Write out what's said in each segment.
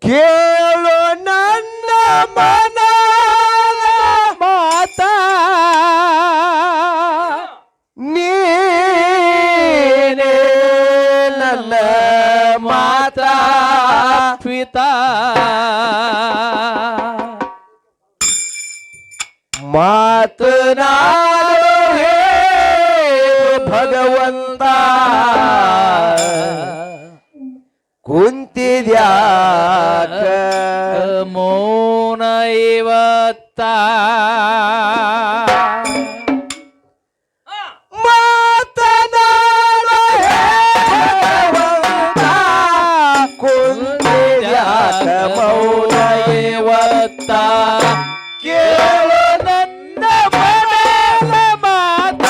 ಕೇಳು ನನ್ನ ಮನ ಮಾತ ನೀನೇ ನನ್ನ ಮಾತಾ ಪಿತಾ ಮಾತನಾಡು ಹೇ ಭಗವಂತ ಕುಂತಿದ್ಯಾಕ ಮೌನ ಇವತ್ತ ಮಾತನಾಡು ಹೇ ಭಗವಂತ ಕುಂತಿದ್ಯಾಕ ಮೌನ ಇವತ್ತ ಕೇಳು ನನ್ನ ಮನದ ಮಾತ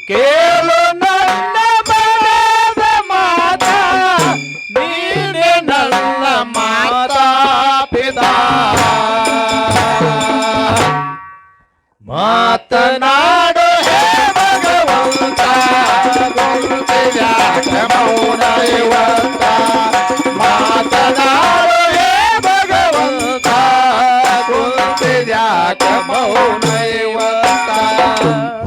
ಕೇಳು ನನ್ನ ಮನದ ಮಾತ ನೀನೆ ನನ್ನ ಮಾತಾ ಪಿತಾ ಮಾತನಾಡು ಹೇ ಭಗವಂತ ಕುಂತಿದ್ಯಾಕ ಮೌನ ಇವತ್ತ ಮಾತನಾಡು ಹೇ ಭಗವಂತ ಕುಂತಿದ್ಯಾಕ ಮೌನ ಇವತ್ತ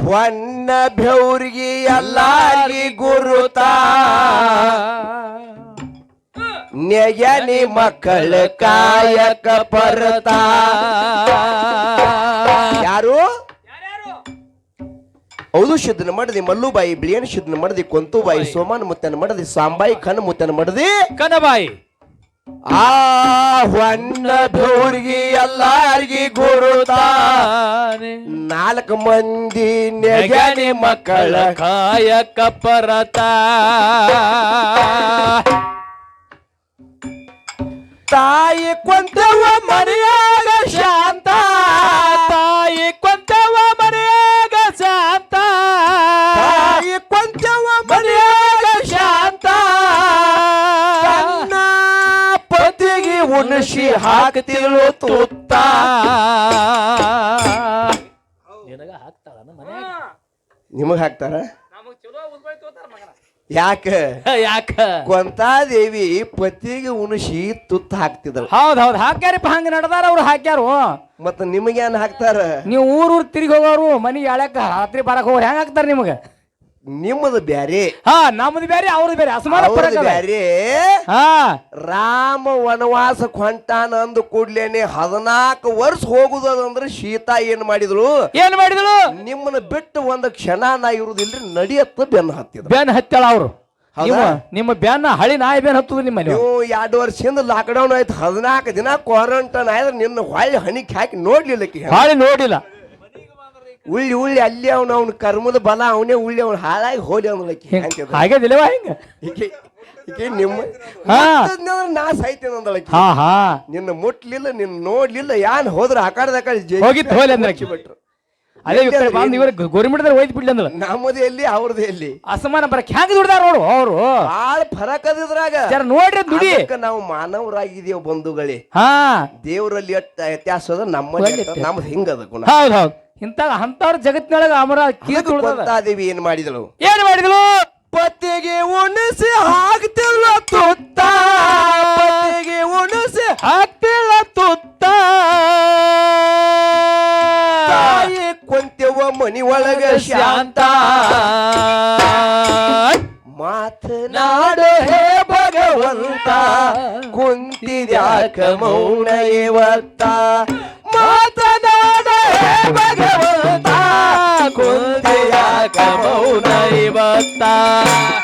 ಹೊನ್ನ ಬೆವ್ರಿಗೆ ಎಲ್ಲಾರಿ ಗುರುತ ನೆಯನಿ ಮಕ್ಕಳ ಕಾಯಕ ಪರತ ಯಾರು ಹೌದು ಶುದ್ಧನ ಮಡದಿ ಮಲ್ಲುಬಾಯಿ ಬಿಳಿಯನ್ ಶುದ್ಧನ ಮಡದಿ ಕೊಂತುಬಾಯಿ ಸೋಮನ್ ಮುತ್ತನ ಮಡದಿ ಸಾಂಬಾಯಿ ಖನ್ ಮುತ್ತನ ಮಡದಿ ಕನಬಾಯಿ ಆ ಹೊನ್ನ ಬೆವ್ರಿಗೆ ಎಲ್ಲಾರ್ಗಿ ಗುರುತ 4 ಮಂದಿ ನೆಗನಿ ಮಕ್ಕಳ ಕಾಯಕ ಪರತ ತಾಯಿ ಕೊಂತವ ಮನೆಯಾಗ ಶಾಂತ ತಾಯಿ ಕೊಂತವ ಮನೆಯಾಗ ಶಾಂತ ತಾಯಿ ಕೊಂತವ ಮನೆಯಾಗ ಶಾಂತ ತನ್ನ ಪತಿಗೆ ಉಣಸಿ ಹಾಕ್ತಿಳು ತುತ್ತ ನಿನಗ ಹಾಕ್ತಾಳ ನಿಮಗ್ ಹಾಕ್ತಾರ ಯಾಕ ಯಾಕ ಕೊಂತಾದೇವಿ ಪತಿಗೆ ಉಣಸಿ ತುತ್ತ ಹಾಕ್ತಿದ್ರು ಹೌದ್ ಹಾಕ್ಯಾರಿಪ್ಪ ಹಂಗ ನಡ್ದಾರ ಅವ್ರು ಹಾಕ್ಯಾರು ಮತ್ತ ನಿಮಗೇನ್ ಹಾಕ್ತಾರ ನೀವು ಊರ್ ತಿರುಗಿ ಹೋಗೋರು ಮನಿ ಎಳಕ್ ರಾತ್ರಿ ಬರಕ್ ಹೋಗ್ರಿ ಹೆಂಗ್ ಹಾಕ್ತಾರ ನಿಮಗ ನಿಮ್ಮದು ಬ್ಯಾರೆ ನಮ್ದು ಬೇರೆ ಅವ್ರದ್ದು ಬೇರೆ ಅಸಮಾನ ಫರಕ ಅದ. ಬ್ಯಾರೆ ರಾಮ ವನವಾಸಕ್ಕೆ ಹೊಂಟಾನ ಅಂದ ಕೂಡ್ಲೇನೆ 14 ವರ್ಷ ಹೋಗುದಂದ್ರೆ ಸೀತಾ ಏನ್ ಮಾಡಿದ್ರು ನಿಮ್ಮನ್ನ ಬಿಟ್ಟು ಒಂದು ಕ್ಷಣ ನಾ ಇರುದಿಲ್ರಿ ನಡಿಯತ್ತ ಬೆನ್ನ ಹತ್ತಿದ ಬೆನ್ ಹತ್ತಾಳ ಅವ್ರು ನಿಮ್ಮ ಬೆನ್ನ ಹಳಿ ನಾಯಿ ಬೆನ್ ಹತ್ತದ ನಿಮ್ಮ ನೀವು 2 ವರ್ಷದಿಂದ ಲಾಕ್ಡೌನ್ ಆಯ್ತು 14 ದಿನ ಕ್ವಾರಂಟೈನ್ ಆಯ್ತು ನಿನ್ನ ಹೊಳ್ಳಿ ಹಣಿಕ್ ಹಾಕಿ ನೋಡ್ಲಿಲ್ಲಕ್ಕೆ ಹಾಳಿ ನೋಡಿಲ್ಲ ಉಳ್ಳಿ ಅಲ್ಲಿ ಅವ್ನ ಕರ್ಮದ ಬಲ ಅವನೇ ಉಳ್ಳಿ ಅವ್ನು ಹಾಳಾಗಿ ಹೋಲಿ ಅವ್ನಕ್ಕೆ ಹಾಗೆದಿಲ್ಲವಾ ಹಿಂಗ ನಿಮ್ಮ ನಾ ಸಾಯ್ತೇನೆ ಅಂದಳಕ್ಕೆ ನಿನ್ನ ಮುಟ್ಲಿಲ್ಲ ನಿನ್ನ ನೋಡ್ಲಿಲ್ಲ ಯಾನ್ ಹೋದ್ರ ಆ ಕಡೆ ಹೋಗಿತ್ತು ಹೋಲಿ ಅಂದ್ರೆ ಬಿಟ್ರು ಅದೇ ಇವ್ರು ಗೋರ್ಮೆಂಟ್ ಒಯ್ದು ಬಿಡ್ಲಿ ಅಂದ್ರ ನಮ್ಮದು ಎಲ್ಲಿ ಅವ್ರದ್ದು ಎಲ್ಲಿ ಅಸಮಾನ ಬರಕ್ ಹೆಂಗ್ ದುಡ್ದಾರ ನೋಡು ಅವ್ರು ಬಾಳ ಫರಕ್ ಅದಿದ್ರಾಗ ನೋಡ್ರಿ ದುಡಿ ನಾವು ಮಾನವರಾಗಿದೇವ್ ಬಂಧುಗಳೇ ದೇವರಲ್ಲಿ ವ್ಯತ್ಯಾಸ ಅದ ನಮ್ಮದು ಹಿಂಗದ ಗುಣ ಹೌದ್ ಅಂತವ್ರ ಜಗತ್ತಿನೊಳಗ ಅಮರ ಕೊಂತಾದೇವಿ ಏನ್ ಮಾಡಿದಳು ಪತಿಗೆ ಉಣಿಸಿ ಹಾಕ್ತಿಲ್ಲ ತುತ್ತ ಪತಿಗೆ ಉಣಿಸಿ ಹಾಕ್ತಿಲ್ಲ ತುತ್ತ ತಾಯಿ ಕೊಂತೆವ ಮನಿ ಒಳಗ ಶಾಂತ ಮಾತನಾಡು ಹೇ ಭಗವಂತ ಕುಂತಿದ್ಯಾಕ ಮೌನ ಇವತ್ತ ಮಾತನಾಡ ಹೇ ಭಗವಂತ ಕುಂತಿದ್ಯಾಕ ಮೌನ ಇವತ್ತ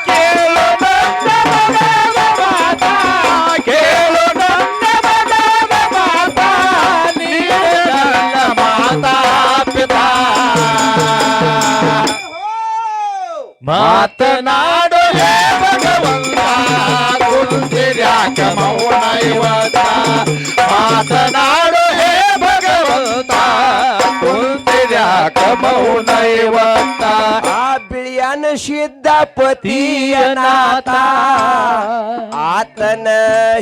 ಕೇಳು ನನ್ನ ಮನದ ಮಾತ ಕೇಳು ನನ್ನ ಮನದ ಮಾತ ನೀನೇ ನನ್ನ ಮಾತಾ ಪಿತಾ ಮಾತನಾಡು ಹೇ ಭಗವಂತ ಕುಂತಿದ್ಯಾಕ ಮೌನ ಇವತ್ತ ಮಾತನಾಡು ಹೇ ಭಗವಂತ ಕುಂತಿದ್ಯಾಕ ಮೌನ ಇವತ್ತ ಆ ಬಿಳಿಯನ ಸಿದ್ಧಪತಿಯನಾಥ ಆತನ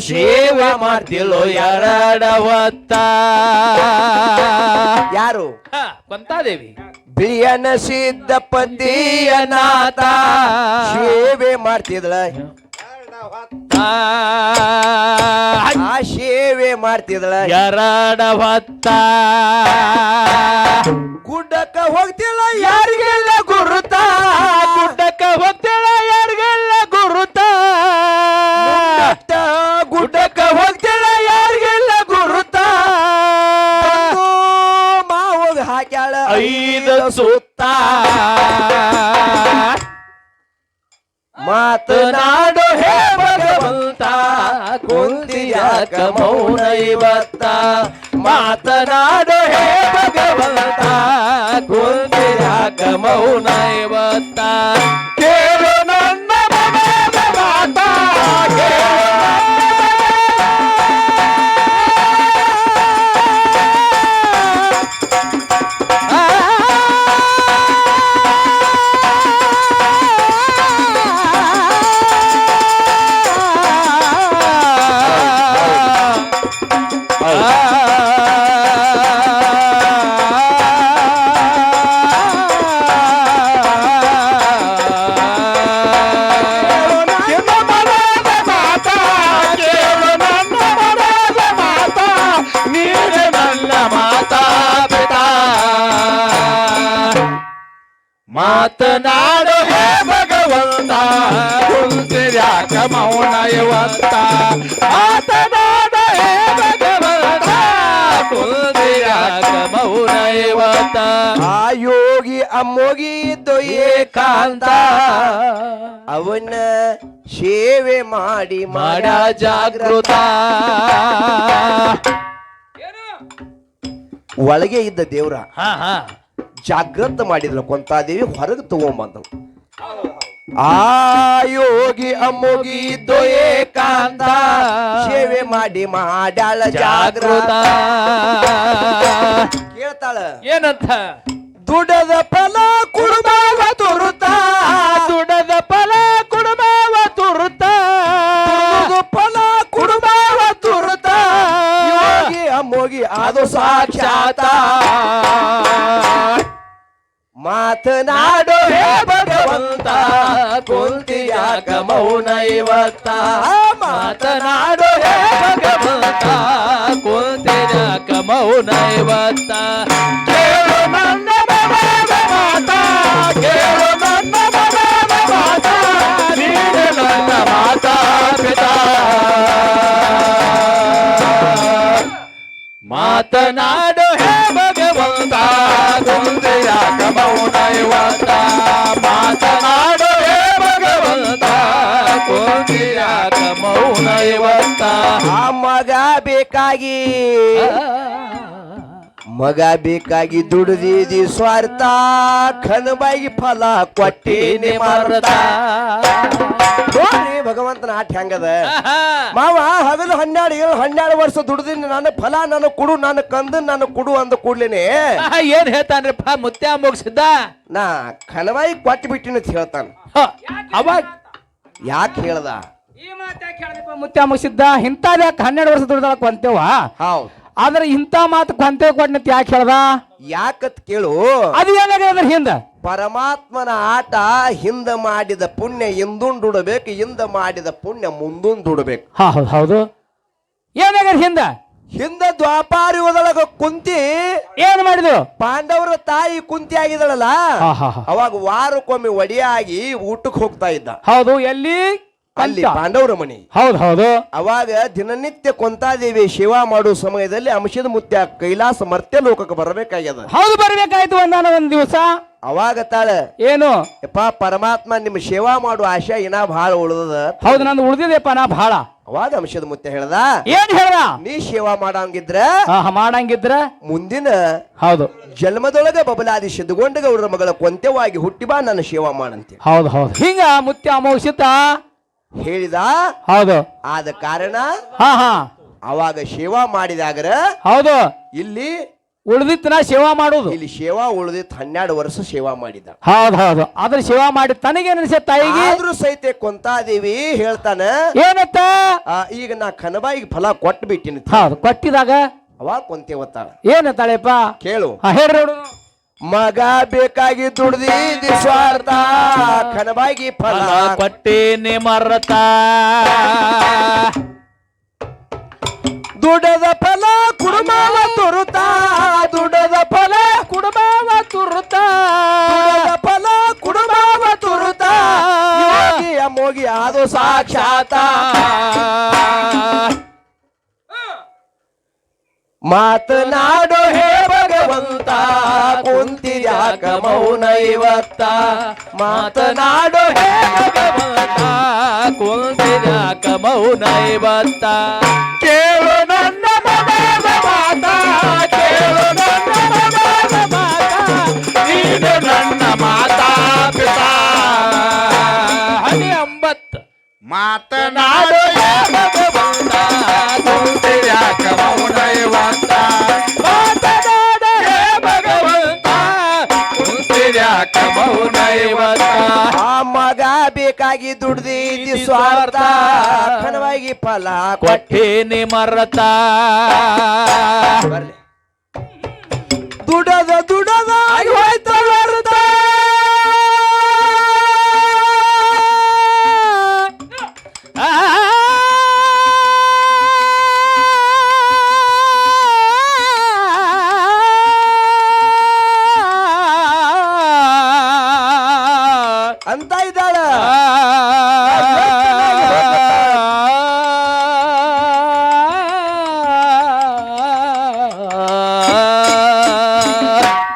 ಸೇವೆ ಮಾಡ್ತಿಲ್ಲೋ ಎರಡವತ್ತ ಯಾರು ಕೊಂತಾದೇವಿ ಬಿಳಿಯನ ಸಿದ್ಧಪತಿಯನಾಥ ಸೇವೆ ಮಾಡ್ತಿದ್ಳ ಸೇವೆ ಮಾಡ್ತಿದಳ ಎರಡ ಹೊತ್ತ ಗುಡ್ಡಕ್ಕ ಹೋಗ್ತಿಲ್ಲ ಯಾರಿಗೆಲ್ಲ ಗುರುತ ಗುಡ್ಡಕ್ಕ ಹೋಗ್ತೇಳ ಯಾರಿಗೆಲ್ಲ ಗುರುತ ಗುಡ್ಡಕ್ಕ ಹೋಗ್ತಿಲ್ಲ ಯಾರಿಗೆಲ್ಲ ಗುರುತ ಮಾವಗ ಹಾಕ್ಯಾಳ 5 ಸುತ್ತ ಮಾತನಾಡು ಹೇ ಭಗವಂತ ಕುಂತಿಯಾಕ ಮೌನ ಇವತ್ತ ಮಾತನಾಡು ಹೇ ಭಗವಂತ ಕುಂತಿಯಾಕ ಮೌನ ಇವತ್ತ ಕೇಳು ನನ್ನ ಮನದ ಮಾತ ಮಾತನಾಡು ಹೇ ಭಗವಂತ ಕುಂತಿರ್ಯಾಕ ಮೌನ ಇವತ್ತ ಮಾತನಾಡು ಹೇ ಭಗವಂತ ಕುಂತಿರ್ಯಾಕ ಮೌನ ಇವತ್ತ ಆ ಯೋಗಿ ಅಮ್ಮೋಗಿ ಇದ್ದು ಏಕಾಂತ ಅವನ ಸೇವೆ ಮಾಡಿ ಮಾಡ ಜಾಗೃತ ಒಳಗೆ ಇದ್ದ ದೇವ್ರ ಹಾ ಹಾ ಜಾಗೃತ ಮಾಡಿದ್ಲ ಕೊಂತಾದೇವಿ ಹೊರಗೆ ತಗೊಂಬಂದಳು ಆ ಯೋಗಿ ಅಮ್ಮೋಗಿ ಇದ್ದು ಏಕಾಂತ ಸೇವೆ ಮಾಡಿ ಮಾಡ್ಯಾಳ ಜಾಗೃತ ಕೇಳ್ತಾಳ ಏನಂತ ದುಡದ ಫಲ ಕುಡುಮಾವ ತುರುತ ದುಡದ ಫಲ ಕುಡುಮಾವ ತುರುತ ಫಲ ಕುಡುಮಾವ ತುರುತ ಯೋಗಿ ಅಮ್ಮೋಗಿ ಅದು ಸಾಕ್ಷಾತ ಮಾತನಾಡು ಹೇ ಭಗವಂತ ಕುಂತಿಯಾಕ ಮೌನ ಇವತ್ತ ಮಾತನಾಡು ಹೇ ಭಗವಂತ ಕುಂತಿಯಾಕ ಮೌನ ಇವತ್ತ ಕೇಳು ನನ್ನ ಮನದ ಮಾತ ಕೇಳು ನನ್ನ ಮನದ ಮಾತ ನೀಡು ನನ್ನ ಮಾತಾ ಪಿತಾ ಮಾತನಾಡು ಹೇ ಭಗವಂತ ಕುಂತಿಯಾಕ ಮೌನ ಇವತ್ತ ಮಾತನಾಡು ಹೇ ಭಗವಂತ ಕುಂತಿಯಾಕ ಮೌನ ಇವತ್ತ ಆ ಮಗ ಬೇಕಾಗಿ ದುಡಿದಿ ಸ್ವಾರ್ಥ ಖನಬಾಗಿ ಫಲ ಕೊಟ್ಟಿನಿ ಮರ್ತ ನೋಡ್ರಿ ಭಗವಂತನ ಆಟ ಹೆಂಗದ ಮಾವ ಹಗಲು 12 ವರ್ಷ ದುಡ್ದಿನಿ ನಾನು ಫಲ ನಾನು ಕೊಡು ನಾನು ಕಂದು ನಾನು ಕೊಡು ಅಂದ ಕೂಡ್ಲೇನೆ ಏನ್ ಹೇಳ್ತಾನ್ರಿಪ್ಪ ಮುತ್ಯ ಮುಗಿಸಿದ್ದ ನಾ ಖನಬಾಯಿ ಕೊಟ್ಟು ಬಿಟ್ಟಿನ ಅಂತ ಹೇಳ್ತಾನ ಅವಾಗ ಯಾಕೆ ಹೇಳ್ದ ಈ ಮಾತಾಕ್ ಹೇಳಿದಪ್ಪ ಮುತ್ಯ ಮುಗಿಸಿದ್ದ ಇಂಥದ್ ಯಾಕೆ 12 ವರ್ಷ ದುಡ್ದಾಳ ಕೊಂತೇವ ಹೌದ್ ಆದ್ರೆ ಇಂಥ ಮಾತು ಕೊಂತೆ ಕೊಟ್ಟನಂತ ಯಾಕೆ ಹೇಳ್ದ ಯಾಕತ್ ಕೇಳು ಅದು ಏನಾಗ್ಯದ ಹಿಂದ ಪರಮಾತ್ಮನ ಆಟ ಹಿಂದ ಮಾಡಿದ ಪುಣ್ಯ ಹಿಂದುಂಡುಡಬೇಕು ಹಿಂದ ಮಾಡಿದ ಪುಣ್ಯ ಮುಂದುಂಡುಡಬೇಕು ಹೌದು ಹೌದು ಏನಾಗ್ಯದ ಹಿಂದ ದ್ವಾಪಾರ ಯುಗದೊಳಗ ಕುಂತಿ ಏನ್ ಮಾಡಿದ್ರು ಪಾಂಡವರ ತಾಯಿ ಕುಂತಿ ಆಗಿದಳಲ್ಲ ಅವಾಗ ವಾರಕ್ಕೊಮ್ಮೆ ಒಡಿಯಾಗಿ ಊಟಕ್ಕೆ ಹೋಗ್ತಾ ಇದ್ದ ಹೌದು ಎಲ್ಲಿ ಅಲ್ಲಿ ಪಾಂಡವರ ಮನೆ ಹೌದು ಹೌದು ಅವಾಗ ದಿನನಿತ್ಯ ಕೊಂತಾದೇವಿ ಸೇವಾ ಮಾಡುವ ಸಮಯದಲ್ಲಿ ಅಂಶದ ಮುತ್ಯ ಕೈಲಾಸ ಮರ್ತ್ಯ ಲೋಕಕ್ಕೆ ಬರಬೇಕಾಗ್ಯದ ಹೌದು ಬರ್ಬೇಕಾಯ್ತು ಒಂದ್ ದಿವಸ ಅವಾಗ ತಾಳ ಏನು ಯಪ್ಪ ಪರಮಾತ್ಮ ನಿಮ್ ಸೇವಾ ಮಾಡುವ ಆಶೆ ಇನ್ನ ಬಹಳ ಉಳಿದದ ಹೌದು ನಂದು ಉಳಿದಿದೆಪ್ಪ ನಾ ಬಹಳ ಅವಾಗ ಅಂಶದ ಮುತ್ಯ ಹೇಳ್ದ ಏನ್ ಹೇಳ್ದ ನೀ ಸೇವಾ ಮಾಡಂಗಿದ್ರ ಮಾಡಂಗಿದ್ರ ಮುಂದಿನ ಹೌದು ಜನ್ಮದೊಳಗ ಬಬಲಾದಿ ಸಿದ್ಧಗೊಂಡಗೌಡರ ಮಗಳ ಕೊಂತೆವಾಗಿ ಹುಟ್ಟಿ ಬಾ ನನ್ನ ಸೇವಾ ಮಾಡಂತೆ ಹೌದು ಹೌದು ಹಿಂಗ ಮುತ್ಯ ಅಮೋಷಿತ ಹೇಳಿದ ಹೌದು ಆದ ಕಾರಣ ಅವಾಗ ಸೇವಾ ಮಾಡಿದಾಗ್ರ ಹೌದು ಇಲ್ಲಿ ಉಳಿದಿತ್ತು ನಾ ಸೇವಾ ಮಾಡೋದು ಇಲ್ಲಿ ಸೇವಾ ಉಳಿದಿತ್ತು 12 ವರ್ಷ ಸೇವಾ ಮಾಡಿದ ಹೌದು ಹೌದು ಅದ್ರ ಸೇವಾ ಮಾಡಿ ತನಗೇನ್ ಅನ್ಸ ತಾಯಿಗೆ ಆದ್ರೂ ಸಹಿತ ಕೊಂತಾದೇವಿ ಹೇಳ್ತಾನ ಏನತ್ತ ಈಗ ನಾ ಕನಬಾಯಿಗೆ ಫಲ ಕೊಟ್ಟು ಬಿಟ್ಟಿನಿ ಹೌದು ಕೊಟ್ಟಿದಾಗ ಅವಾಗ ಕೊಂತೇವತ್ತಾಳ ಏನತ್ತಾಳೆಪ್ಪ ಕೇಳು ಹೇಳ್ರಿ ಮಗ ಬೇಕಾಗಿ ದುಡ್ದಿ ಸ್ವಾರ್ಥ ಕನಬಾಗಿ ಫಲ ಕೊಟ್ಟೇನೆ ಮರತ ಅದು ಸಾಕ್ಷಾತ ಮಾತನಾಡು ಹೇ ಭಗವಂತ ಕುಂತಿದ್ಯಾಕ ಮೌನ ಇವತ್ತ ಮಾತನಾಡು ಹೇ ಭಗವಂತ ಕುಂತಿದ್ಯಾಕ ಮೌನ ಇವತ್ತ ಕೇಳು ನನ್ನ ಮನದ ಮಾತ ಕೇಳು ನನ್ನ ಮನದ ಮಾತ ನೀನು ನನ್ನ ಮಾತಾ ಪಿತಾ ಹನಿ 9 ಮಾತನಾಡು ಹೇ ಭಗವಂತ ಕುಂತಿದ್ಯಾಕ ಮೌನ ಇವತ್ತ ಮಾತನಾಡು ಹೇ ಭಗವಂತ ಕುಂತಿದ್ಯಾಕ ಮೌನ ಇವತ್ತ ಆ ಮಗ ಬೇಕಾಗಿ ದುಡ್ದಿದ್ದಿ ಸ್ವಾರ್ಥ ಘನವಾಗಿ ಫಲ ಕೊಟ್ಟೇನಿ ಮರತ ಬರ್ಲಿ ದುಡದ ಹೋಯ್ತ ವ್ಯರ್ಥ. ಅಂತ ಇದ್ದಾಳ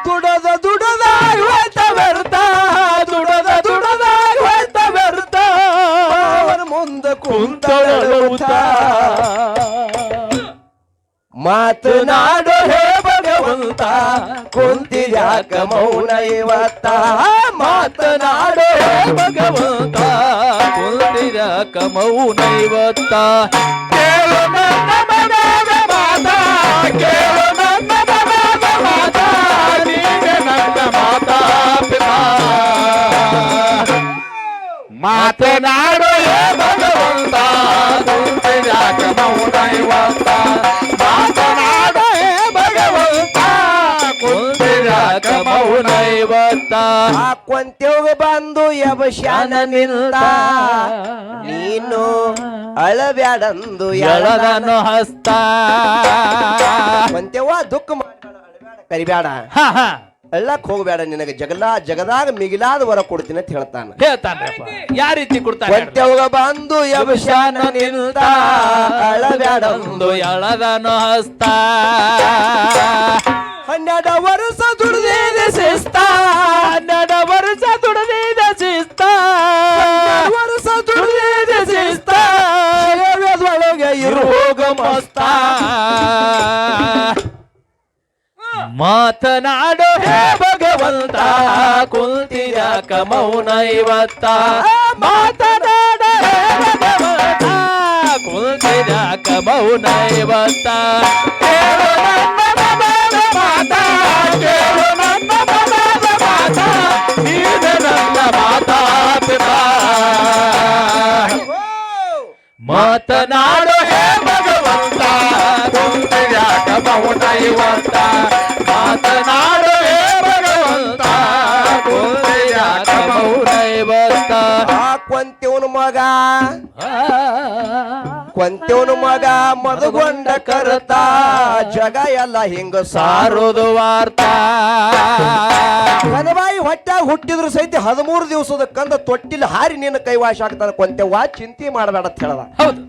ದುಡದ ಹೋಯ್ತ ವ್ಯರ್ಥ ದುಡದ ಹೋಯ್ತ ವ್ಯರ್ಥ ಅವರ ಮುಂದೆ ಕುಂತಳುತ್ತ ಮಾತನಾಡು ಹೇ ಭಗವಂತ ಕುಂತಿದ್ಯಾಕ ಮೌನ ಇವತ್ತ ಮಾತನಾಡು ಹೇ ಭಗವಂತ ಕುಂತಿದ್ಯಾಕ ಮೌನ ಇವತ್ತ ಕೇಳು ನನ್ನ ಮನದ ಮಾತ ಕೇಳು ನನ್ನ ಮನದ ಮಾತ ನೀನೆ ನನ್ನ ಮಾತಾ ಪಿತಾ ಮಾತನಾಡು ಹೇ ಭಗವಂತ ಕುಂತಿದ್ಯಾಕ ಮೌನ ಇವತ್ತ ಮಾತನಾಡು ಹೇ ಭಗವಂತ ಕುಂತಿದ್ಯಾಕ ಮೌನ ಇವತ್ತ ಕೊಂತೆವ್ ಬಂದು ಯಬಶ್ಯಾನ ನಿಂತ ನೀನು ಅಳಬ್ಯಾಡಂದು ಎಳದನು ಹಸ್ತ ಕೊಂತೆವ್ವ ದುಃಖ ಮಾಡಬೇಡ ಅಳಬ್ಯಾಡ ಕರಿಬ್ಯಾಡ ಅಳ್ಳಕ್ ಹೋಗ್ಬೇಡ ನಿನಗೆ ಜಗದಾಗ ಮಿಗಿಲಾದ ವರ ಕೊಡ್ತೀನಿ ಅಂತ ಹೇಳ್ತಾನ್ರಪ್ಪ ಯಾವ ರೀತಿ ಕೊಡ್ತಾನೆ ಕೊಂತೆವ್ಗ ಬಂದು ಯಬಶ್ಯಾನ ನಿಂತ ಅಳಬ್ಯಾಡಂದು ಎಳದನು ಹಸ್ತ 12 ವರ್ಷ ದುಡ್ದಿದ ಶಿಸ್ತ 12 ವರ್ಷ ದುಡಿದ ಶಿಸ್ತ 12 ವರ್ಷ ದುಡ್ದಿದ ಶಿಸ್ತ ಒಳಗೆ ಇರೋಗ ಮಸ್ತ ಮಾತನಾಡು ಹೇ ಭಗವಂತ ಕುಂತಿದ್ಯಾಕ ಮೌನ ಇವತ್ತ ಮಾತನಾಡು ಹೇ ಭಗವಂತ ಕುಂತಿದ್ಯಾಕ ಮೌನ ಇವತ್ತ ಕೇಳು ನನ್ನ ಮನದ ಮಾತ ಕೇಳು ನನ್ನ ಮನದ ಮಾತ ನೀನು ನನ್ನ ಮಾತಾ ಪಿತಾ ಮಾತನಾಡು ಹೇ ಭಗವಂತ ಕುಂತಿದ್ಯಾಕ ಮೌನ ಇವತ್ತ ಮಾತನಾಡು ಹೇ ಭಗವಂತ ಕುಂತಿದ್ಯಾಕ ಮೌನ ಇವತ್ತ ಕೊಂತೆವನ ಮಗ ಮದುಗೊಂಡ ಕರತ ಜಗ ಎಲ್ಲ ಹಿಂಗ ಸಾರೋದು ವಾರ್ತಾ ಕನಬಾಯಿ ಹೊಟ್ಟಾಗ ಹುಟ್ಟಿದ್ರು ಸಹಿತ 13 ದಿವಸದ ಕಂದ ತೊಟ್ಟಿಲ್ ಹಾರಿ ನಿನ್ನ ಕೈವಾಶ ಆಗ್ತಾನ ಕೊಂತೆವ್ವ ಚಿಂತೆ ಮಾಡಬೇಡ ಅಂತ ಹೇಳದ ಹೌದು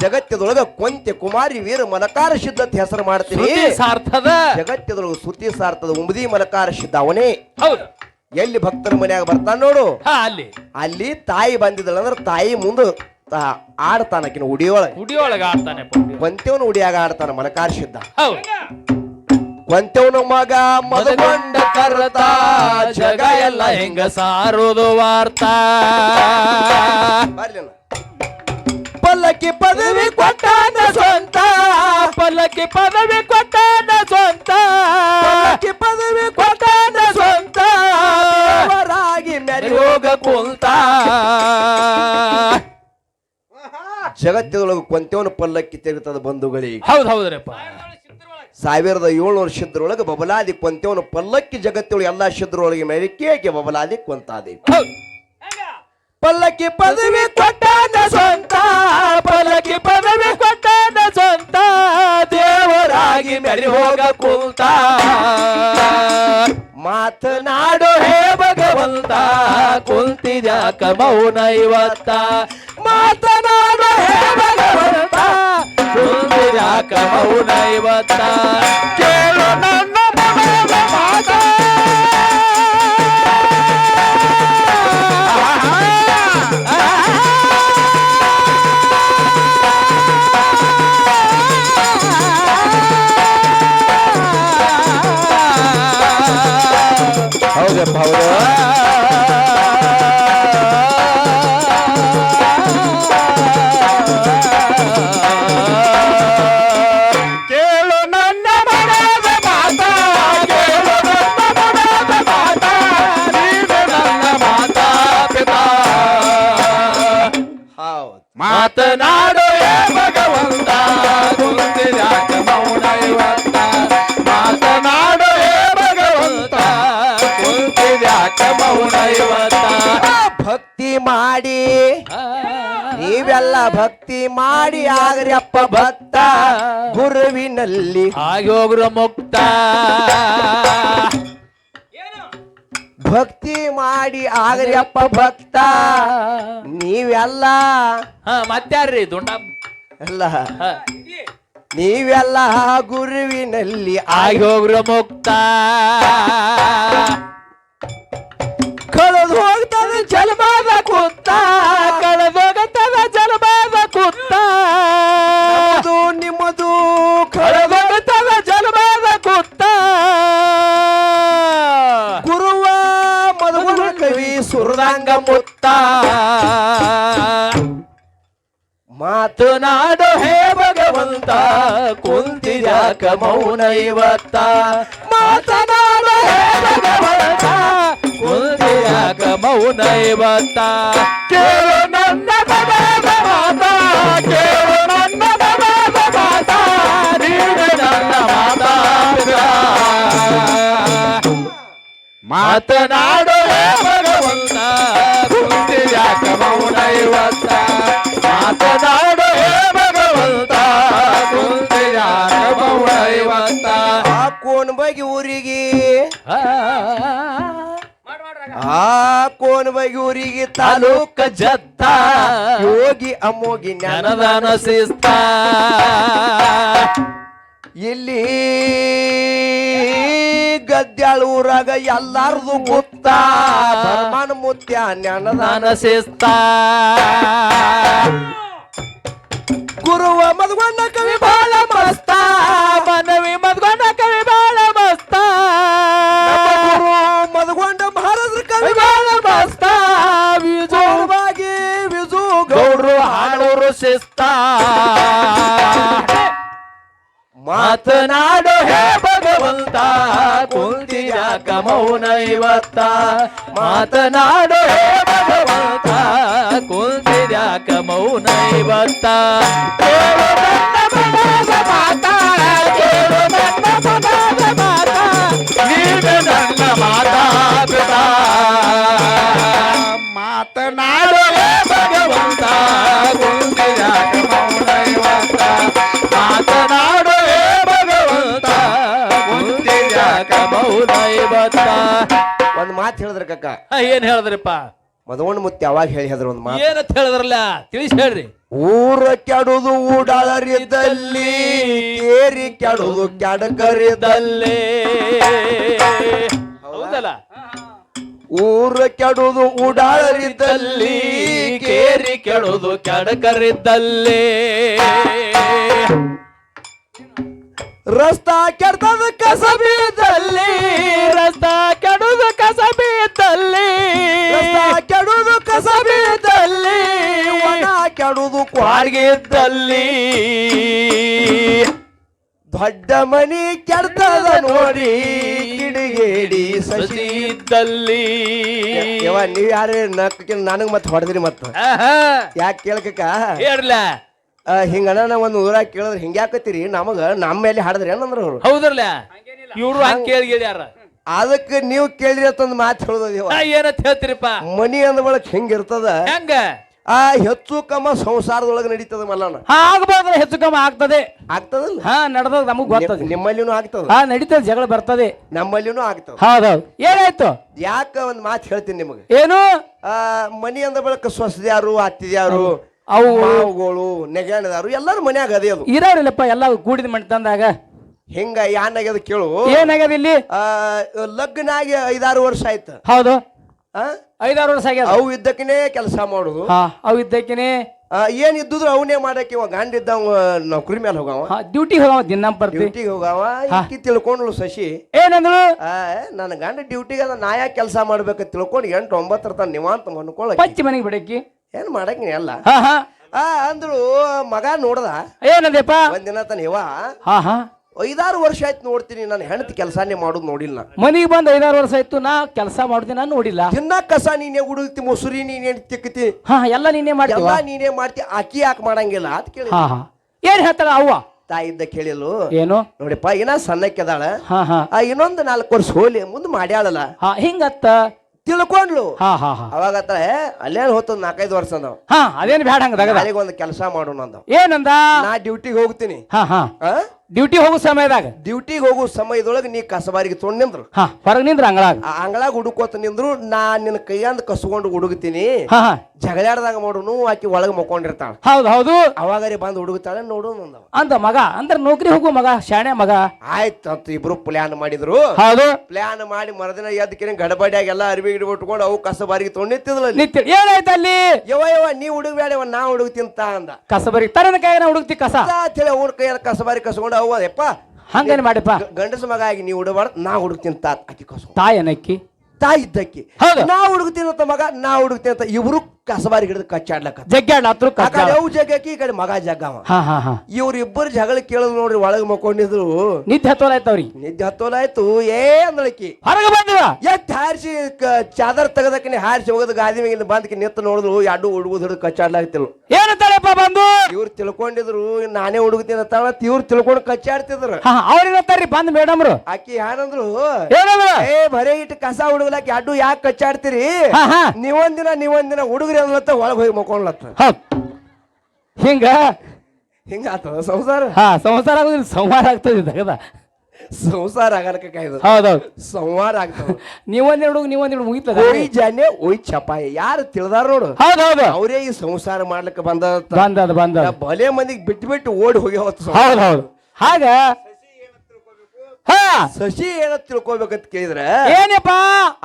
ಜಗತ್ತದೊಳಗ ಕೊಂತೆ ಕುಮಾರಿ ವೀರ ಮಲಕಾರ ಸಿದ್ಧ ಹೆಸರು ಮಾಡ್ತೀನಿ ಸಾರ್ಥದ ಜಗತ್ತದೊಳಗ ಸುದ್ದಿ ಸಾರ್ತದ ಉಮದಿ ಮಲಕಾರ ಸಿದ್ಧ ಅವನೇ ಹೌದು ಎಲ್ಲಿ ಭಕ್ತರ ಮನ್ಯಾಗ ಬರ್ತಾನ ನೋಡು ಅಲ್ಲಿ ತಾಯಿ ಬಂದಿದ್ದಳ ಅಂದ್ರ ತಾಯಿ ಮುಂದ ಆಡ್ತಾನಕಿನ ಉಡಿಯೊಳಗ ಆಡ್ತಾನೆ ಕೊಂತೆವನ ಉಡಿಯಾಗ ಆಡ್ತಾನ ಮಲಕಾರ ಸಿದ್ಧ ಹೌದು ಕೊಂತೆವನ ಮಗ ಮದಗೊಂಡ ಕರತ ಜಗ ಎಲ್ಲ ಹೆಂಗ ಸಾರೋದು ವಾರ್ತಾ ಪಲ್ಲಕ್ಕಿ ಪದವಿ ಕೊಟ್ಟಾನ ಸ್ವಂತ ಪಲ್ಲಕ್ಕಿ ಪದವಿ ಕೊಟ್ಟಾನ ಸ್ವಂತ ಪಲ್ಲಕ್ಕಿ ಪದವಿ ಕೊಟ್ಟಾನ ಸ್ವಂತ ಅವರಾಗಿ ಮೆರಿ ಹೋಗ ಕುಂತ ಜಗತ್ತದೊಳಗೆ ಕೊಂತೆವನ ಪಲ್ಲಕ್ಕಿ ತೆಗಿತದ ಬಂಧುಗಳಿಗೆ ಹೌದ್ರಪ್ಪ 1700 ಶಿದ್ರೊಳಗೆ ಬಬಲಾದಿ ಕೊಂತೆವನ ಪಲ್ಲಕ್ಕಿ ಜಗತ್ತೊಳಗೆ ಎಲ್ಲಾ ಶಿದ್ರೊಳಗೆ ಮೆರಿಕೆಗೆ ಬಬಲಾದಿ ಕೊಂತಾದೆ ಪಲ್ಲಕ್ಕಿ ಪದವಿ ಕೊಟ್ಟಾನ ಸ್ವಂತ ಪಲ್ಲಕ್ಕಿ ಪದವಿ ಕೊಟ್ಟಾನ ಸ್ವಂತ ದೇವರಾಗಿ ಮೆರಿ ಹೋಗ ಕುಂತ ಮಾತನಾಡು ಹೇ ಭಗವಂತ ಭಗವಂತ ಕುಂತಿದ್ಯಾಕ ಮೌನ ಇವತ್ತ ಮಾತನಾಡು ಹೇ ಭಗವಂತ ಕುಂತಿದ್ಯಾಕ ಮೌನ ಇವತ್ತ ಕೇಳು ನನ್ನ ಮನದ ಮಾತ ಹೌದಪ್ಪ ಹೌದು ಕೇಳು ನನ್ನ ಮನದ ಮಾತ ಕೇಳು ನನ್ನ ಮನದ ಮಾತ ನೀನು ನನ್ನ ಮಾತಾ ಪಿತಾ ಹೌದು ಮಾತನಾಡು ಹೇ ಭಗವಂತ ಕುಂತಿದ್ಯಾಕ ಮೌನ ಇವತ್ತ ಮಾತನಾಡು ಹೇ ಭಗವಂತ ಕುಂತಿದ್ಯಾಕ ಮೌನ ಇವತ್ತ ಭಕ್ತಿ ಮಾಡಿ ನೀವೆಲ್ಲ ಭಕ್ತಿ ಮಾಡಿ ಆಗ್ರಪ್ಪ ಭಕ್ತ ಗುರುವಿನಲ್ಲಿ ಆಗೋಗ್ರ ಮುಕ್ತ ಭಕ್ತಿ ಮಾಡಿ ಆಗ್ರಪ್ಪ ಭಕ್ತ ನೀವೆಲ್ಲ ಮತ್ಯಾರ್ರಿ ದುಂಡ ಎಲ್ಲ ನೀವೆಲ್ಲ ಗುರುವಿನಲ್ಲಿ ಆಗೋಗ್ರ ಮುಕ್ತ ಕಳೆದು ಹೋಗ್ತದೆ ಜಲಮಾದ ಕುತ್ತ ಕಳೆದೋಗತ್ತದ ಜಲಮಾದ ಕುತ್ತ ಅದು ನಿಮ್ಮದು ಕಳೆದೋಗತ್ತದ ಜಲಮಾದ ಕುತ್ತ ಗುರುವ ಮಧುಗುಣ ಕವಿ ಸುರದಂಗ ಮುತ್ತ ಮಾತನಾಡು ಹೇ ಭಗವಂತ ಕುಂತಿದ್ಯಾಕ ಮೌನ ಇವತ್ತ ಮಾತನಾಡು ಹೇ ಭಗವಂತ ಕುಂತಿದ್ಯಾಕ ಮೌನ ಇವತ್ತ ಕೇಳು ನನ್ನ ಮನದ ಮಾತ ಕೇಳು ನನ್ನ ಮನದ ಮಾತ ನೀನು ನನ್ನ ಮಾತಾ ಮಾತನಾಡು ಹೇ ಭಗವಂತ ಕುಂತಿದ್ಯಾಕ ಮೌನ ಇವತ್ತ ಮಾತನಾಡು ಹೇ ಭಗವಂತ ಕುಂತಿದ್ಯಾಕ ಮೌನ ಇವತ್ತ ಆ ಕೋಣಬಗಿ ಊರಿಗೆ ಆ ಕೋಣಬಗಿ ಊರಿಗೆ ತಾಲೂಕ ಜತ್ತ ಯೋಗಿ ಅಮ್ಮೋಗಿ ಜ್ಞಾನದಾನ ಶಿಸ್ತ ಇಲ್ಲಿ ಗದ್ಯಾಳ ಊರಾಗ ಎಲ್ಲಾರ್ದು ಗೊತ್ತ ಬರ್ಮಾನ ಮುತ್ಯ ಜ್ಞಾನದಾನ ಜ್ಞಾನ ಶಿಸ್ತ ಗುರುವ ಮಧುಗೊಂಡ ಕವಿ ಬಾಳ ಮಸ್ತ ಮನವಿ ಮದ್ಗೊಂಡ ಕವಿ ಬಾಳ ಮಸ್ತ ಗುರು ಮಧುಗೊಂಡ ಮಹಾರಾಜರ ಕವಿ ಬಾಳ ಮಸ್ತ ವಿಜೋವಾಗಿ ವಿಜು ಗೌಡ್ರು ಹಾಡೋರು ಶಿಸ್ತ ಮಾತನಾಡು ಹೇ ಭಗವಂತ ಕುಂತಿದ್ಯಾಕ ಮೌನ ಇವತ್ತ ಮಾತನಾಡು ಹೇ ಭಗವಂತ ಕುಂತಿದ್ಯಾಕ ಮೌನ ಇವತ್ತ ಕೇಳು ನನ್ನ ಮನದ ಮಾತ ಕೇಳು ನನ್ನ ಮನದ ಮಾತ ನೀನು ನನ್ನ ಮಾತಾ ಪಿತಾ ಮಾತನಾಡು ಹೇ ಭಗವಂತ ಕುಂತಿದ್ಯಾಕ ಮೌನ ಇವತ್ತ ಮಾತನಾಡು ಹೇ ಭಗವಂತ ಕುಂತಿದ್ಯಾಕ ಮೌನ ಇವತ್ತ ಒಂದ್ ಮಾತು ಹೇಳಿದ್ರ ಕಕ್ಕ ಏನ್ ಹೇಳಿದ್ರಪ್ಪ ಮಧುಗೊಂಡ ಮುತ್ಯ ಅವಾಗ ಹೇಳಿದ್ರು ಒಂದ್ ಮಾತು ಏನಂತ ಹೇಳಿದ್ರಲ್ಲ ತಿಳಿಸಿ ಹೇಳ್ರಿ ಊರ ಕೆಡುದು ಊಡಾಳರಿದ್ದಲ್ಲಿ ಕೇರಿ ಕೆಡುದು ಕೆಡಕರಿದ್ದಲ್ಲಿ ಹೌದಲ್ಲ ಊರ ಕೆಡುದು ಊಡಾಳರಿದ್ದಲ್ಲಿ ಕೇರಿ ಕೆಡುದು ಕೆಡಕರಿದ್ದಲ್ಲಿ ರಸ್ತಾ ಕೆಡ್ತದ ಕಸಬಿದ್ದಲ್ಲಿ ರಸ್ತಾ ಕೆಡುದು ಕಸಬಿದ್ದಲ್ಲಿ ರಸ್ತಾ ಕೆಡುದು ಕಸಬಿದ್ದಲ್ಲಿ ಒಣ ಕೆಡುದು ಕ್ವಾಡ್ಗಿದ್ದಲ್ಲಿ ದೊಡ್ಡ ಮನಿ ಕೆಡ್ತದ ನೋಡಿ ಕಿಡಿಗೇಡಿ ಸಸಿ ಇದ್ದಲ್ಲಿ ಯವ್ವ ನೀವ್ ಯಾರು ನನಗ್ ಮತ್ ಹೊಡೆದ್ರಿ ಮತ್ತ ಯಾಕೆ ಕೇಳ್ಕಕ್ಕ ಹೇಳ್ಲ ಹಿಂಗಣ್ಣ ಒಂದ್ ಊರಾಗ ಕೇಳಿದ್ರೆ ಹಿಂಗ್ಯಾಕತ್ತೀರಿ ನಮಗ ನಮ್ಮ ಮೇಲೆ ಹಾಡದ್ರಿ ಏನಂದ್ರ ಅವ್ರು ಹೌದ್ರಲ್ಲ ಇವ್ರು ಹಂಗ ಕೇಳ್ಯಾರ ಅದಕ್ಕೆ ನೀವು ಕೇಳಿರಿ ಅಂತಂದ್ ಮಾತು ಹೇಳೋದ ಏನಂತ ಹೇಳ್ತೀರಿಪ್ಪ ಮನಿ ಅಂದ ಬಳಕ್ ಹಿಂಗಿರ್ತದ ಹೆಂಗ ಆ ಹೆಚ್ಚು ಕಮ್ಮ ಸಂಸಾರದೊಳಗೆ ನಡೀತದ ಮಲ್ಲಣ್ಣ. ಆಗ್ಬೋದ್ರ ಹೆಚ್ಚು ಕಮ್ಮಿ ಆಗ್ತದೆ. ಆಗ್ತದಲ್ಲ? ಹಾ ನಡೆದ ನಮಗ್ ಗೊತ್ತದ. ನಿಮ್ಮಲ್ಲಿನೂ ಆಗ್ತದ? ಹಾ ನಡೀತದೆ, ಜಗಳ ಬರ್ತದೆ. ನಮ್ಮಲ್ಲಿನೂ ಆಗ್ತದ. ಹೌದೌದು. ಏನಾಯ್ತು? ಯಾಕ ಒಂದ್ ಮಾತು ಹೇಳ್ತೀನಿ ನಿಮಗೆ. ಏನು? ಮನಿ ಅಂದ ಬಳಕ ಸ್ವಸ್ದ್ಯಾರು ಅತ್ತಿದ್ಯಾರು ಅವು ಮಾವುಗಳು ನೆಗಾಣದಾರು ಎಲ್ಲಾರು ಮನ್ಯಾಗ ಅದೇ ಅದು ಇರೋರಿಲ್ಲಪ್ಪ, ಎಲ್ಲ ಕೂಡಿದ ಮಣ್ಣು ತಂದಾಗ. ಹಿಂಗ ಯಾನಾಗ್ಯದ ಕೇಳು. ಏನಾಗ್ಯದ ಇಲ್ಲಿ? ಲಗ್ನ ಆಗಿ 5-6 ವರ್ಷ ಆಯ್ತು. ಹೌದು, 5-6 ವರ್ಷ ಆಗ್ಯದ. ಅವು ಇದ್ದಕ್ಕನೇ ಕೆಲಸ ಮಾಡುದು. ಅವು ಇದ್ದಕ್ಕಿನೇ ಏನ್ ಇದ್ದುದ್ರು ಅವನೇ ಮಾಡಕ್ಕೆ. ಇವ ಗಂಡ ಇದ್ದವ ನೌಕರಿ ಮೇಲೆ ಹೋಗವ, ಡ್ಯೂಟಿ ಹೋಗವ, ದಿನ ಬರ್ತಿ ಡ್ಯೂಟಿಗೆ ಹೋಗವ. ಈಕಿ ತಿಳ್ಕೊಂಡ್ಳು ಶಶಿ. ಏನಂದ್ರು? ನನ್ನ ಗಂಡ ಡ್ಯೂಟಿಗೆ ಅದ, ನಾ ಯಾಕೆ ಕೆಲಸ ಮಾಡ್ಬೇಕ ತಿಳ್ಕೊಂಡು 8-9 ತನ ನಿವಾಂತ ಮನ್ಕೊಳ್ಳ ಪಚ್ಚಿ ಮನೆಗೆ ಬಿಡಕ್ಕಿ ಏನ್ ಮಾಡಕ್ ನೀ ಎಲ್ಲ. ಅಂದ್ರು ಮಗ ನೋಡ್ದ. ಏನಂದಪ್ಪ? ಒಂದಿನ ತನ ಇವ 5-6 ವರ್ಷ ಆಯ್ತು ನೋಡ್ತೀನಿ, ನಾನು ಹೆಣ್ತಿ ಕೆಲಸನೇ ಮಾಡುದು ನೋಡಿಲ್ಲ. ಮನಿಗೆ ಬಂದ್ 5-6 ವರ್ಷ ಆಯ್ತು, ನಾ ಕೆಲಸ ಮಾಡುದಿನ ನೋಡಿಲ್ಲ. ದಿನ ಕಸ ನೀನೇ ಉಡುಗ್ತಿ, ಮೊಸರಿ ನೀನೇ ತಿಕ್ಕತಿ, ಎಲ್ಲ ನೀನೇ ಮಾಡ್ತೀವ, ನೀನೇ ಮಾಡ್ತಿ. ಆಕಿ ಯಾಕೆ ಮಾಡಂಗಿಲ್ಲ ಅಂತ ಕೇಳಿ. ಏನ್ ಹೇಳ್ತಾಳ ಅವ್ವ? ತಾಯಿದ್ದ ಕೇಳಿಲು. ಏನು ನೋಡಿಪ್ಪ, ಇನ್ನ ಸಣ್ಣಕ್ಕೆದಾಳ, ಇನ್ನೊಂದು 4 ವರ್ಷ ಹೋಲಿ ಮುಂದ್ ಮಾಡ್ಯಾಳಲ್ಲ ಹಿಂಗತ್ತ ತಿಳ್ಕೊಂಡ್ಲು. ಅವಾಗ ಅಲ್ಲೇನ್ ಹೋತದ 4-5 ವರ್ಷ ಅಂದವ. ಅದೇನ್ ಬ್ಯಾಡ ಹಂಗದಾಗ ಒಂದು ಕೆಲಸ ಮಾಡೋಣ ಅಂದವ. ಏನಂದ? ನಾ ಡ್ಯೂಟಿಗೆ ಹೋಗ್ತೀನಿ. ಡ್ಯೂಟಿ ಹೋಗೋ ಸಮಯದಾಗ, ಡ್ಯೂಟಿಗೆ ಹೋಗೋ ಸಮಯದೊಳಗೆ ನೀ ಕಸಬಾರಿಗೆ ತೊಗೊಂಡ್ ನಿಂದ್ರು, ಹೊರಗ್ ನಿಂದ್ರ ಅಂಗಳಾಗ. ಅಂಗಳಾಗ ಹುಡುಕೋತ ನಿಂದ್ರು, ನಾ ನಿನ್ನ ಕೈಯಂದ ಕಸ್ಕೊಂಡು ಹುಡುಗ್ತೀನಿ. ಜಗಳಾಡ್ದಾಗ ಮಾಡೋನು, ಆಕಿ ಒಳಗೆ ಮಕ್ಕೊಂಡಿರ್ತಾಳ. ಹೌದು ಹೌದು. ಅವಾಗರಿ ಬಂದು ಹುಡುಗುತ್ತಾಳೆ, ನೋಡು ಅಂದವ. ಅಂತ ಮಗ ಅಂದ್ರೆ ನೌಕರಿ ಹೋಗು ಮಗ, ಶಾಣೆ ಮಗ. ಆಯ್ತು ಅಂತ ಇಬ್ರು ಪ್ಲಾನ್ ಮಾಡಿದ್ರು. ಹೌದು, ಪ್ಲಾನ್ ಮಾಡಿ ಮರದಿನ ಎದ್ದಕಿನ ಗಡಬಡಿಯಾಗಿ ಎಲ್ಲ ಅರಿವಿ ಗಿಡ ಬಿಟ್ಕೊಂಡು ಅವು ಕಸಬಾರಿಗೆ ತೊಗೊಂಡ್ ನಿಂತಿದ್ಲ. ಏನಾಯ್ತು ಅಲ್ಲಿ? ಯವ ನೀ ಹುಡುಗ್ಬೇಡ, ನಾ ಹುಡುಗ್ತಿಂತ ಅಂದ. ಕಸಬಾರಿ ತರನ ಕೈಯಾಗ ಹುಡುಕ್ತಿ ಕಸ ಅಂತೇಳಿ ಅವ್ರ ಕೈಯಲ್ಲಿ ಕಸಬಾರಿ ಕಸ್ಕೊಂಡು ಅವು ಅದಪ್ಪ ಹಂಗೇನ್ ಮಾಡಿಪ್ಪ, ಗಂಡಸ ಮಗ ಆಗಿ ನೀ ಹುಡುಗಬಾರ್ದು, ನಾ ಹುಡುಕ್ತಿಂತ ಆಕಿ ಕಸ. ತಾಯಿ ಏನಕ್ಕಿ? ತಾಯಿ ಇದ್ದಕ್ಕಿ. ನಾ ಹುಡುಗ್ತೀನಂತ ಮಗ, ನಾ ಹುಡುಗ್ತೀನಂತ ಇಬ್ರು ಕಸಬಾರಿ ಹಿಡಿದು ಕಚ್ಚಾಡ್ಲಕ್ಕ ಜಗ್ಗಾಡ್ಲಾತ್ರು. ಅವು ಜಗ್ಗಾಕಿ, ಈ ಕಡೆ ಮಗ ಜಗ್ಗವ. ಇವ್ರಿಬ್ಬರು ಜಗಳ ಕೇಳದ್ ನೋಡ್ರಿ, ಒಳಗೆ ಮಕ್ಕೊಂಡಿದ್ರು. ನಿದ್ದೆ ಹತ್ತೋಲಾಯ್ತವ್ರಿ. ನಿದ್ದೆ ಹತ್ತೋಲಾಯ್ತು. ಅಂದಳಕಿ ಹೊರಗೆ ಬಂದ್ರ ಎತ್ ಹಾರಿಸಿ ಚಾದರ್ ತೆಗದಕ್ಕೆ ಹಾರಿಸಿ ಹೋಗದ ಗಾದಿ ಮೇಲೆ ಬಂದಕ್ಕೆ ನಿಂತ ನೋಡಿದ್ರು. ಎರಡು ಹುಡುಗರು ಹಿಡಿದು ಕಚ್ಚಾಡ್ಲಾಗ್ತಿಲ್ಲ. ಏನಂತಾಳಪ್ಪ ಬಂದು? ಇವ್ರು ತಿಳ್ಕೊಂಡಿದ್ರು ನಾನೇ ಹುಡುಗ್ತೀನಿ ಅಂತ. ಇವ್ರು ತಿಳ್ಕೊಂಡು ಕಚ್ಚಾಡ್ತಿದ್ರು. ಅವ್ರೇನಂತಾರ್ರಿ ಬಂದ್ ಮೇಡಮ್ರು? ಆಕಿ ಏನಂದ್ರು, ಬರೇ ಇಟ್ಟು ಕಸ ಹುಡುಗ್ಲಾಕಿ ಅಡ್ಡು ಯಾಕೆ ಕಚ್ಚಾಡ್ತೀರಿ, ನೀವೊಂದಿನ ಹುಡುಗರಿ ಅಂದ್ಲತ್ತ ಒಳಗೆ ಹೋಗಿ ಮಕ್ಕೊಂಡ್ಲತ್ತ. ಹಿಂಗ ಆತದ ಸಂಸಾರ. ಸಂಸಾರ ಆಗೋದಿಲ್ಲ, ಸಂಹಾರ ಆಗ್ತದೆ. ತಗದ ಸಂಸಾರ ಆಗಲಕ್ಕ ಕಾಯ್ದು. ಹೌದೌದು, ಸಂಹಾರ ಆಗ್ತದ. ನೀವೊಂದ್ ಹುಡುಗ ಮುಗಿತದ. ಒಯ್ ಜಾನೆ ಒಯ್ ಚಪಾಯಿ ಯಾರು ತಿಳಿದಾರ ನೋಡು. ಹೌದೌದು, ಅವರೇ ಈ ಸಂಸಾರ ಮಾಡ್ಲಿಕ್ಕೆ ಬಂದ ಭಲೆ ಮಂದಿಗೆ ಬಿಟ್ಟು ಓಡಿ ಹೋಗಿ ಹೊತ್ತು. ಹೌದೌದು. ಹಾಗ ಶಶಿ ಏನ ತಿಳ್ಕೊಬೇಕಂತ ಕೇಳಿದ್ರೆ, ಏನಪ್ಪ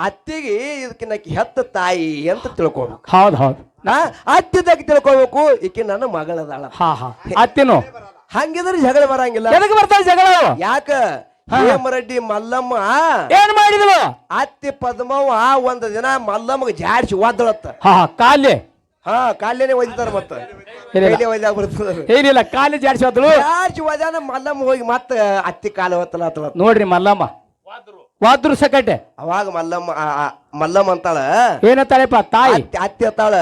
ಅತ್ತಿಗೆ ಇದಕ್ಕಿನ್ನಕಿ ಹೆತ್ತ ತಾಯಿ ಅಂತ ತಿಳ್ಕೊಬೇಕು. ಹೌದು, ಅತ್ತಿದ್ದಕ್ಕೆ ತಿಳ್ಕೊಬೇಕು, ಈಕೆ ನನ್ನ ಮಗಳದಾಳ. ಅತ್ತಿನೋ ಹಂಗಿದ್ರೆ ಜಗಳ ಬರಂಗಿಲ್ಲ. ಎದಕ್ಕೆ ಬರ್ತಾಳೆ ಜಗಳ? ಯಾಕ? ಹೇಮರೆಡ್ಡಿ ಮಲ್ಲಮ್ಮ ಏನ್ ಮಾಡಿದ್ರು? ಅತ್ತಿ ಪದ್ಮವ್ವ ಒಂದ್ ದಿನ ಮಲ್ಲಮ್ಮಗೆ ಜಾಡ್ಸಿ ಒದ್ದಳತ್ತ. ಕಾಲೇ ಕಾಲೇನೆ ಒಯ್ದಾರ. ಮತ್ತ ಏನಿಲ್ಲ, ಕಾಲಿ ಜಾಡ್ಸಿ ಹೋದ್ಲು. ಜಾಡ್ಸಿ ಒದ್ದಾನ ಮಲ್ಲಮ್ಮ ಹೋಗಿ ಮತ್ತ ಅತ್ತಿ ಕಾಲ ಹೊತ್ತಲ ನೋಡ್ರಿ. ಮಲ್ಲಮ್ಮ ವಾದ್ರು ಸಕಟೆ. ಅವಾಗ ಮಲ್ಲಮ್ಮ ಅಂತಾಳ. ಏನತ್ತಾಳೆಪ್ಪ ತಾಯಿ? ಅತ್ತಿ ಅತ್ತಾಳ.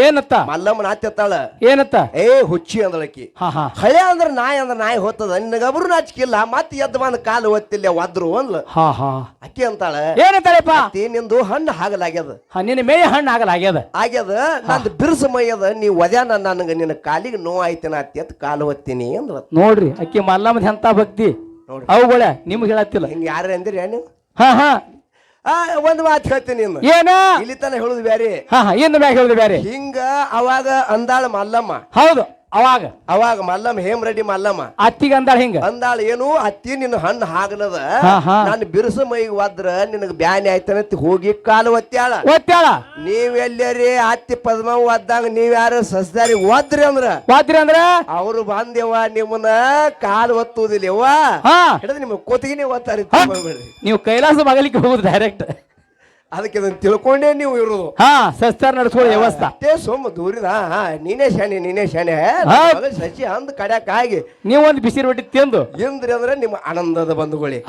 ಏನತ್ತ? ಮಲ್ಲಮ್ಮನ ಅತ್ತಿ ಅತ್ತಾಳ. ಏನತ್ತ? ಹುಚ್ಚಿ ಅಂದಳಕಿ. ಹಳೆ ಅಂದ್ರ ನಾಯಿ ಹೊತ್ತದ, ನಿನಗಬ್ರು ನಾಚಿಕಿಲ್ಲ. ಮತ್ ಎದ್ದು ಬಂದ್ ಕಾಲು ಒತ್ತಿಲ್ಲ ಒದ್ರು ಅಂದ್ಲ. ಅಕ್ಕಿ ಅಂತಾಳ. ಏನಂತಾಳೆಪ್ಪ? ನಿಂದು ಹಣ್ಣು ಹಾಗಲಾಗ್ಯದ. ನಿನ್ನ ಮೇಯ ಹಣ್ಣು ಹಾಗಲಾಗ್ಯದ. ನಂದು ಬಿರ್ಸ ಮೈಯದ, ನೀ ಒದ್ಯಾನ ನನಗ ನಿನ್ನ ಕಾಲಿಗೆ ನೋವು ಆಯ್ತೇನ ಅತ್ತಿ ಅಂತ ಕಾಲು ಒತ್ತೀನಿ ಅಂದ್ರ. ನೋಡ್ರಿ, ಅಕ್ಕಿ ಮಲ್ಲಮ್ಮದ ಎಂತ ಭಕ್ತಿ. ಅವುಗಳ ನಿಮ್ಗೆ ಹೇಳತ್ತಿಲ್ಲ. ಹಿಂಗ ಯಾರ ಅಂದಿರಿ ನೀವು? ಒಂದ್ ಮಾತು ಹೇಳ್ತೀನಿ. ಏನ ಇಲ್ಲಿ ತನ ಹೇಳುದು ಬ್ಯಾರೆ, ಇನ್ನು ಮ್ಯಾಗ ಹೇಳುದು ಬ್ಯಾರೆ. ಹಿಂಗ ಅವಾಗ ಅಂದಾಳ ಮಲ್ಲಮ್ಮ. ಹೌದು, ಅವಾಗ ಮಲ್ಲಮ್ಮ ಹೇಮರೆಡ್ಡಿ ಮಲ್ಲಮ್ಮ ಅತ್ತಿಗೆ ಅಂದಾಳ. ಹಿಂಗ ಅಂದಾಳ ಏನು, ಅತ್ತಿ ನಿನ್ನ ಹಣ್ಣು ಹಾಗನದ, ನಾನು ಬಿರುಸ ಮೈಗೆ ಒದ್ರ ನಿನಗ ಬ್ಯಾನಿ ಆಯ್ತಾನಂತ ಹೋಗಿ ಕಾಲು ಒತ್ತ್ಯಾಳ. ನೀವೆಲ್ಲರಿ ಅತ್ತಿ ಪದ್ಮ ಒದ್ದಂಗ ನೀವ್ ಯಾರು ಸಸ್ದಾರಿ ಒದ್ರಿ ಅಂದ್ರ ಅವ್ರು ಬಂದೇವ ನಿಮ್ಮನ್ನ ಕಾಲು ಒತ್ತುವುದಿಲ್ಲವ್ವ, ಹಿಡಿದು ನಿಮ್ಮ ಕೊತ್ತಿಗೆ ಒತ್ತಾರಿ. ನೀವು ಕೈಲಾಸ ಮಗಲಿಕ್ಕೆ ಹೋಗುದು ಡೈರೆಕ್ಟ್. ಅದಕ್ಕೆ ಅದನ್ನ ತಿಳ್ಕೊಂಡೇ ನೀವು ಇರುದು. ಸಸ್ತಾರ ನಡೆಸ್ಕೊಳ್ಳೋ ವ್ಯವಸ್ಥೆ ಅಷ್ಟೇ. ಸೋಮ ದೂರಿದ ನೀನೇ ಶಾಣೆ ಶಶಿ ಅಂದ್ ಕಡ್ಯಾಕ ಆಗಿ ನೀವೊಂದು ಬಿಸಿ ರೊಟ್ಟಿ ತಿಂದು ಇಂದ್ರಿ ಅಂದ್ರೆ ನಿಮ್ಮ ಆನಂದದ ಬಂಧುಗಳೇ.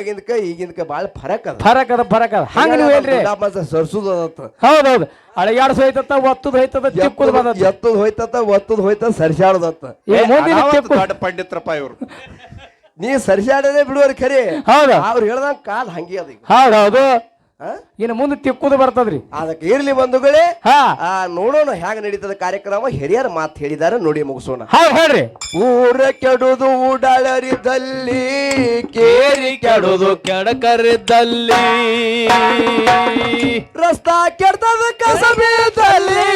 ಆಗಿಂದಕ ಈಗಿಂದಕ ಬಾಳ ಫರಕ್ ಅದ. ಹಂಗ ನೀವು ಹೇಳ್ರಿ, ಸರ್ಸುದತ್ತ. ಹೌದೌದು, ಅಳಗಾಡ್ಸು ಹೋಯ್ತತ್ತ, ಒತ್ತದ ಹೋಯ್ತದ, ಚಿಕ್ಕದ ಬಂದದ, ಎತ್ತದ ಹೋಯ್ತತ್ತ, ಒತ್ತದ ಹೋಯ್ತದ, ಸರ್ಸಾಡದತ್ತ. ದೊಡ್ಡ ಪಂಡಿತ್ರಪ್ಪ ಇವ್ರು. ನೀ ಸರ್ಸಾಡದೆ ಬಿಡುವರ್ ಖರೆ. ಹೌದು, ಅವ್ರು ಹೇಳ್ದಂಗ ಕಾಲ್ ಹಂಗೆ ಅದ. ಹೌದೌದು. ಇನ್ನು ಮುಂದೆ ತಿಕ್ಕುದು ಬರ್ತದ್ರಿ. ಅದಕ್ಕೆ ಇರ್ಲಿ ಬಂಧುಗಳೇ, ಹಾ ನೋಡೋಣ ಹ್ಯಾಂಗ ನಡೀತದ ಕಾರ್ಯಕ್ರಮ. ಹಿರಿಯರ ಮಾತು ಹೇಳಿದಾರ, ನೋಡಿ ಮುಗಿಸೋಣ. ಹೌದ್ ಹೇಳ್ರಿ. ಊರ ಕೆಡುದು ಉಡಾಳರಿದ್ದಲ್ಲಿ, ಕೇರಿ ಕೆಡುದು ಕೆಡಕರಿದ್ದಲ್ಲಿ, ರಸ್ತಾ ಕೆಡ್ತದ ಕಸಬೇದಲ್ಲಿ,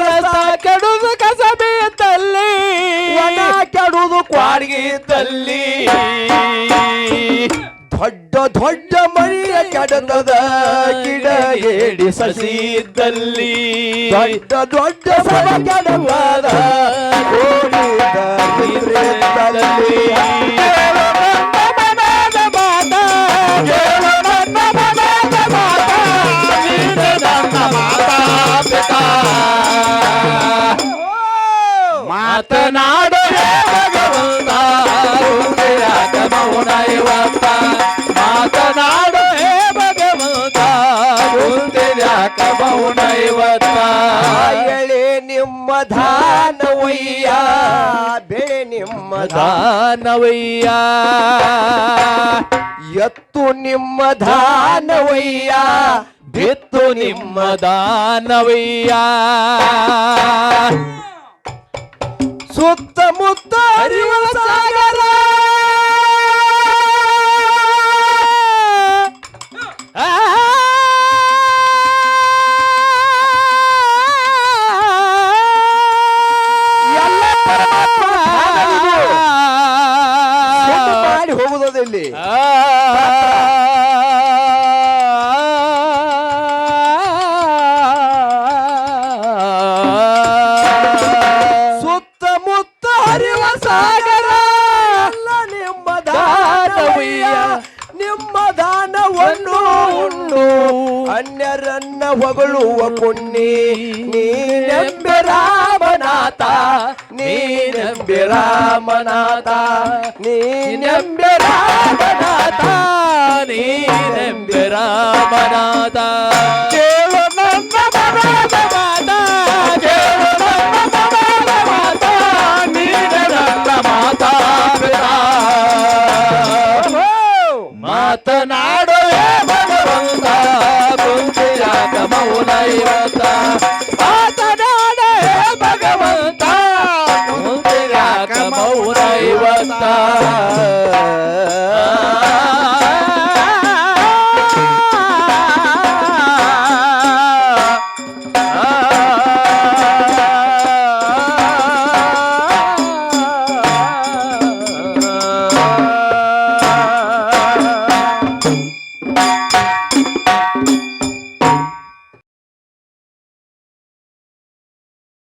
ರಸ್ತಾ ಕೆಡುದು ಕಸಬೇದಲ್ಲಿ, ಒಣ ಕೆಡುದು ಕ್ವಾಡ್ಗಿ ಇದ್ದಲ್ಲಿ, ದೊಡ್ಡ ದೊಡ್ಡ ಮರಿಯ ಕೆಡತದ ಗಿಡ ಏಡಿ ಸಸಿ ಇದ್ದಲ್ಲಿ, ದೊಡ್ಡ ದೊಡ್ಡ ಸರ ಕೆಡವಾದ ಮಾತನಾಡು ಭಗವಂತ ಮೌನ ಇವತ್ತ, ಮಾತನಾಡು ಹೇ ಭಗವಂತ ಯಾಕ ಮೌನ ಇವತ್ತ. ಎಳೆ ನಿಮ್ಮ ಧಾನವಯ್ಯ, ಬೆಳೆ ನಿಮ್ಮ ದಾನವಯ್ಯ, ಎತ್ತು ನಿಮ್ಮ ಧಾನವಯ್ಯ, ಬಿತ್ತು ನಿಮ್ಮ ದಾನವಯ್ಯ, ಸುತ್ತಮುತ್ತ ಹರಿವ ಸಾಗರ, ಮಾಡಿ ಹೋಗುವುದಿಲ್ಲಿ. ಸುತ್ತಮುತ್ತ ಹರಿವ ಸಾಗರ, ಎಲ್ಲ ನಿಮ್ಮ ದಾನವಯ್ಯ, ನಿಮ್ಮ ದಾನವನ್ನು ಉಣ್ಣು ಅನ್ಯರನ್ನ ಹೊಗಳುವ ಪುಣ್ಯ, ನೀನೆಂಬೆ ರಾಮನಾಥ, ನೀನೆಂಬೆ ರಾಮನಾಥ, ನೀನೆಂಬೆ ರಾಮನಾಥ, ನೀನೆಂಬೆ ರಾಮನಾಥ. ಕೇಳು ನನ್ನ ಮನದ ಮಾತ,